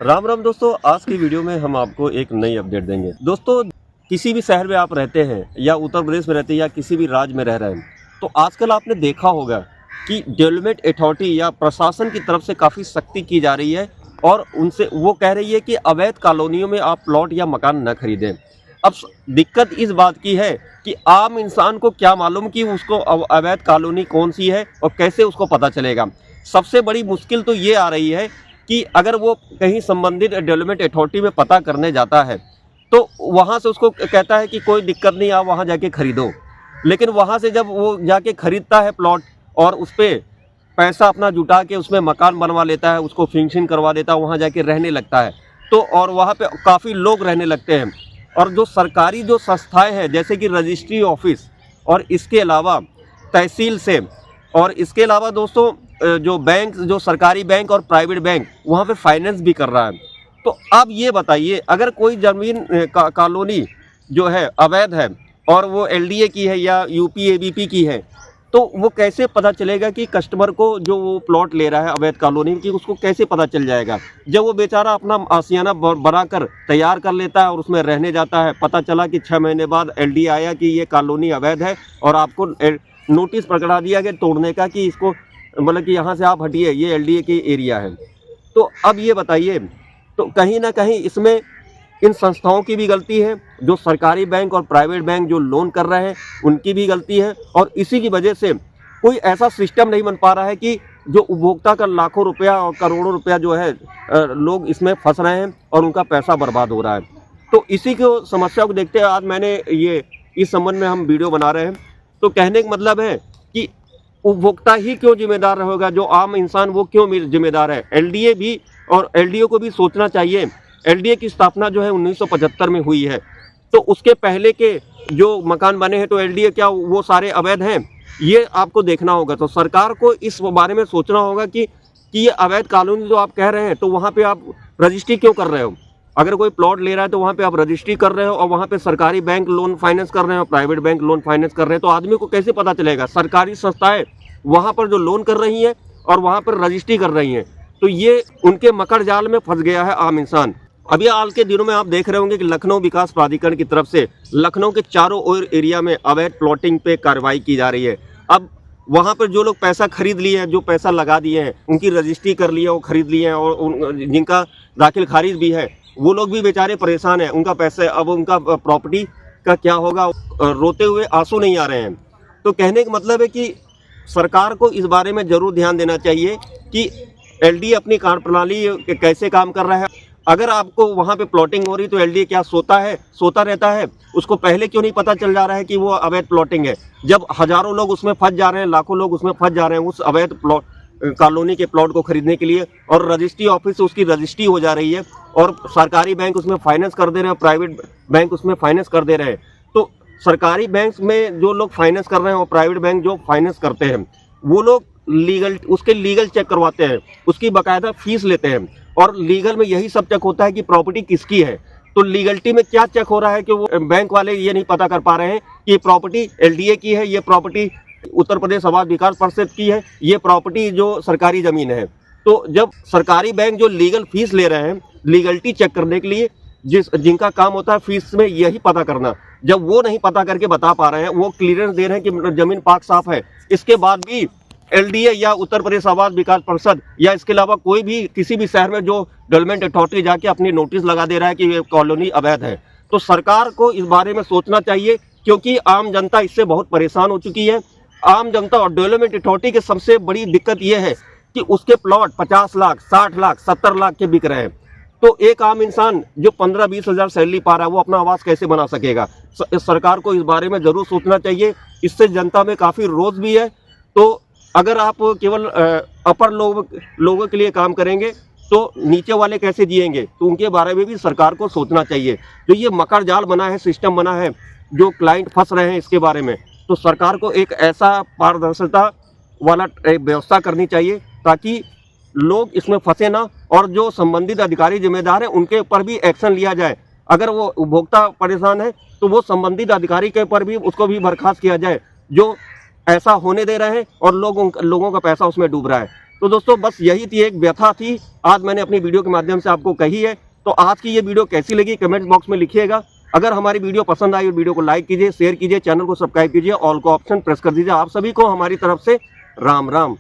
राम राम दोस्तों, आज की वीडियो में हम आपको एक नई अपडेट देंगे। दोस्तों, किसी भी शहर में आप रहते हैं या उत्तर प्रदेश में रहते हैं या किसी भी राज्य में रह रहे हैं, तो आजकल आपने देखा होगा कि डेवलपमेंट अथॉरिटी या प्रशासन की तरफ से काफ़ी सख्ती की जा रही है और उनसे वो कह रही है कि अवैध कॉलोनियों में आप प्लॉट या मकान न खरीदें। अब दिक्कत इस बात की है कि आम इंसान को क्या मालूम कि उसको अवैध कॉलोनी कौन सी है और कैसे उसको पता चलेगा। सबसे बड़ी मुश्किल तो ये आ रही है कि अगर वो कहीं संबंधित डेवलपमेंट अथॉरिटी में पता करने जाता है तो वहाँ से उसको कहता है कि कोई दिक्कत नहीं, आप वहाँ जाके खरीदो। लेकिन वहाँ से जब वो जाके खरीदता है प्लॉट और उस पर पैसा अपना जुटा के उसमें मकान बनवा लेता है, उसको फिनिशिंग करवा देता है, वहाँ जाके रहने लगता है तो और वहाँ पे काफ़ी लोग रहने लगते हैं। और जो सरकारी जो संस्थाएं हैं जैसे कि रजिस्ट्री ऑफिस और इसके अलावा तहसील से और इसके अलावा दोस्तों जो बैंक, जो सरकारी बैंक और प्राइवेट बैंक वहाँ पे फाइनेंस भी कर रहा है। तो अब ये बताइए, अगर कोई ज़मीन कॉलोनी जो है अवैध है और वो एलडीए की है या यूपी एबीपी की है, तो वो कैसे पता चलेगा कि कस्टमर को जो वो प्लॉट ले रहा है अवैध कॉलोनी की, उसको कैसे पता चल जाएगा? जब वो बेचारा अपना आशियाना बनाकर तैयार कर लेता है और उसमें रहने जाता है, पता चला कि 6 महीने बाद एलडीए आया कि ये कॉलोनी अवैध है और आपको नोटिस पकड़ा दिया गया तोड़ने का कि इसको मतलब कि यहाँ से आप हटिए, ये एलडीए की एरिया है। तो अब ये बताइए, तो कहीं ना कहीं इसमें इन संस्थाओं की भी गलती है, जो सरकारी बैंक और प्राइवेट बैंक जो लोन कर रहे हैं उनकी भी गलती है। और इसी की वजह से कोई ऐसा सिस्टम नहीं बन पा रहा है कि जो उपभोक्ता का लाखों रुपया और करोड़ों रुपया जो है लोग इसमें फंस रहे हैं और उनका पैसा बर्बाद हो रहा है। तो इसी को समस्या को देखते हुए आज मैंने ये इस संबंध में हम वीडियो बना रहे हैं। तो कहने का मतलब है कि उपभोक्ता ही क्यों जिम्मेदार रहेगा, जो आम इंसान वो क्यों जिम्मेदार है? एलडीए भी और एलडीओ को भी सोचना चाहिए। एलडीए की स्थापना जो है 1975 में हुई है, तो उसके पहले के जो मकान बने हैं तो एलडीए क्या वो सारे अवैध हैं? ये आपको देखना होगा। तो सरकार को इस बारे में सोचना होगा कि ये अवैध कॉलोनी जो आप कह रहे हैं तो वहाँ पे आप रजिस्ट्री क्यों कर रहे हो? अगर कोई प्लॉट ले रहा है तो वहाँ पे आप रजिस्ट्री कर रहे हो और वहाँ पे सरकारी बैंक लोन फाइनेंस कर रहे हो, प्राइवेट बैंक लोन फाइनेंस कर रहे हैं, तो आदमी को कैसे पता चलेगा? सरकारी संस्थाएं वहाँ पर जो लोन कर रही हैं और वहाँ पर रजिस्ट्री कर रही हैं, तो ये उनके मकड़ जाल में फंस गया है आम इंसान। अभी हाल के दिनों में आप देख रहे होंगे कि लखनऊ विकास प्राधिकरण की तरफ से लखनऊ के चारों ओर एरिया में अवैध प्लॉटिंग पे कार्रवाई की जा रही है। अब वहाँ पर जो लोग पैसा खरीद लिए हैं, जो पैसा लगा दिए हैं, उनकी रजिस्ट्री कर ली है, वो खरीद लिए हैं और जिनका दाखिल खारिज भी है, वो लोग भी बेचारे परेशान हैं। उनका पैसा, अब उनका प्रॉपर्टी का क्या होगा, रोते हुए आंसू नहीं आ रहे हैं। तो कहने का मतलब है कि सरकार को इस बारे में ज़रूर ध्यान देना चाहिए कि एलडीए अपनी कार्यप्रणाली कैसे काम कर रहा है। अगर आपको वहाँ पे प्लॉटिंग हो रही तो एलडीए क्या सोता रहता है? उसको पहले क्यों नहीं पता चल जा रहा है कि वो अवैध प्लॉटिंग है? जब हज़ारों लोग उसमें फंस जा रहे हैं, लाखों लोग उसमें फंस जा रहे हैं उस अवैध प्लॉट कॉलोनी के प्लॉट को खरीदने के लिए, और रजिस्ट्री ऑफिस से उसकी रजिस्ट्री हो जा रही है और सरकारी बैंक उसमें फाइनेंस कर दे रहे हैं, प्राइवेट बैंक उसमें फाइनेंस कर दे रहे हैं। तो सरकारी बैंक में जो लोग फाइनेंस कर रहे हैं और प्राइवेट बैंक जो फाइनेंस करते हैं, वो लोग उसके लीगल चेक करवाते हैं, उसकी बाकायदा फीस लेते हैं। और लीगल में यही सब चेक होता है कि प्रॉपर्टी किसकी है। तो लीगलिटी में क्या चेक हो रहा है कि वो बैंक वाले ये नहीं पता कर पा रहे हैं कि ये प्रॉपर्टी एलडीए की है, ये प्रॉपर्टी उत्तर प्रदेश आवास विकास परिषद की है, ये प्रॉपर्टी जो सरकारी ज़मीन है। तो जब सरकारी बैंक जो लीगल फीस ले रहे हैं लीगलिटी चेक करने के लिए, जिनका काम होता है फीस में यही पता करना, जब वो नहीं पता करके बता पा रहे हैं, वो क्लियरेंस दे रहे हैं कि ज़मीन पाक साफ है, इसके बाद भी एलडीए या उत्तर प्रदेश आवास विकास परिषद या इसके अलावा कोई भी किसी भी शहर में जो डेवलपमेंट अथॉरिटी जाके अपनी नोटिस लगा दे रहा है कि ये कॉलोनी अवैध है, तो सरकार को इस बारे में सोचना चाहिए, क्योंकि आम जनता इससे बहुत परेशान हो चुकी है। आम जनता और डेवलपमेंट अथॉरिटी की सबसे बड़ी दिक्कत ये है कि उसके प्लॉट 50 लाख, 60 लाख, 70 लाख के बिक रहे हैं। तो एक आम इंसान जो 15-20 हज़ार सैलरी पा रहा है वो अपना आवास कैसे बना सकेगा? सरकार को इस बारे में ज़रूर सोचना चाहिए। इससे जनता में काफ़ी रोष भी है। तो अगर आप केवल अपर लोगों के लिए काम करेंगे तो नीचे वाले कैसे जिएंगे? तो उनके बारे में भी सरकार को सोचना चाहिए। जो ये मकर जाल बना है, सिस्टम बना है, जो क्लाइंट फंस रहे हैं इसके बारे में, तो सरकार को एक ऐसा पारदर्शिता वाला व्यवस्था करनी चाहिए ताकि लोग इसमें फंसे ना, और जो संबंधित अधिकारी जिम्मेदार है उनके ऊपर भी एक्शन लिया जाए। अगर वो उपभोक्ता परेशान है तो वो संबंधित अधिकारी के ऊपर भी उसको भी बर्खास्त किया जाए जो ऐसा होने दे रहे हैं और लोगों का पैसा उसमें डूब रहा है। तो तो दोस्तों बस यही थी, एक व्यथा थी, आज मैंने अपनी वीडियो के माध्यम से आपको कही है। तो आज की ये वीडियो कैसी लगी कमेंट बॉक्स में लिखिएगा। अगर हमारी वीडियो पसंद आई और वीडियो को लाइक कीजिए, शेयर कीजिए, चैनल को सब्सक्राइब कीजिए, ऑल को ऑप्शन प्रेस कर दीजिए। आप सभी को हमारी तरफ से राम राम।